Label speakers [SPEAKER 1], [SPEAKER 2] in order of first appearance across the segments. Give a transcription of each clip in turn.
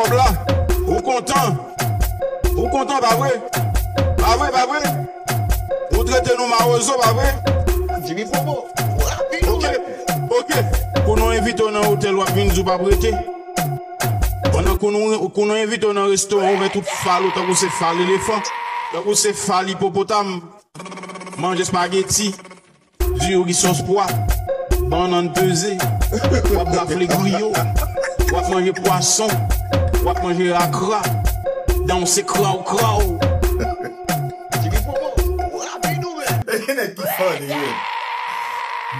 [SPEAKER 1] comme là. Ou content? Ou content, pas vrai? Pas vrai, pas vrai? Vous traitez nous marozo, pas vrai?
[SPEAKER 2] Jimmy Popo.
[SPEAKER 1] Ok. Pour nous inviter dans l'hôtel, ou à venir pas prêter. Pendant qu'on nous invite dans un restaurant, on met tout fall, tant que c'est fall l'éléphant, tant que c'est fall hippopotame. Manger spaghetti, du riz sauce pois, banane pesée, ou à bafler grillot, ou à manger poisson, ou à manger accra, danser crao.
[SPEAKER 2] Jimmy Popo.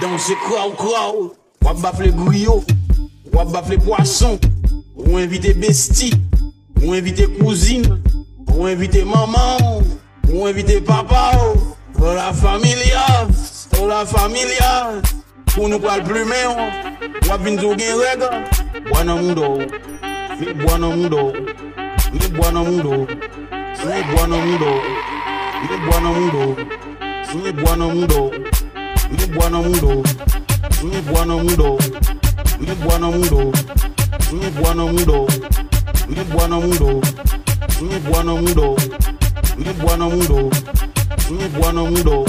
[SPEAKER 1] Danser crao, ou à bafler grillot, ou à bafler poisson, ou inviter bestie, ou inviter cousine, ou inviter maman, ou inviter papa. Pour la familia, pour nous pas le plumer, on va venir jouer règle. Buona mundo, mi buona mundo, mi buona mundo, mi buona mundo, mi buona mundo, mi buona mundo, mi buona mundo, mi buona mundo, mi buona mundo, mi buona mundo, mi buona mundo, mi buona mundo, mi buona mundo. Mi buona mundo,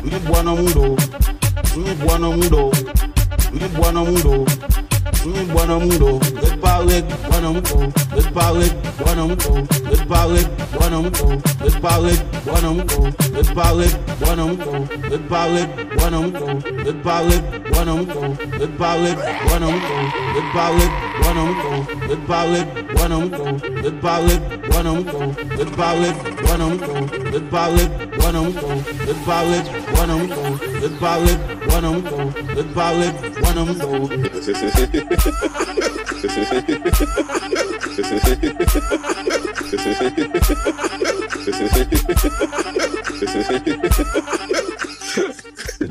[SPEAKER 1] mi buona mundo, mi buona mundo, mi buona mundo, mi buona mundo, let ballet, buona mundo, let ballet, buona mundo, let ballet, buona mundo, let ballet, buona mundo, let ballet, buona mundo, let ballet, buona mundo, let ballet, buona mundo, let ballet, buona mundo, let ballet, buona mundo, let ballet, buona mundo, let ballet, buona mundo, let ballet, buona mundo, let ballet, buona mundo, let ballet, buona mundo, let ballet, buona mundo, let ballet, buona mundo.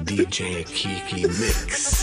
[SPEAKER 3] DJ Kiki Mix.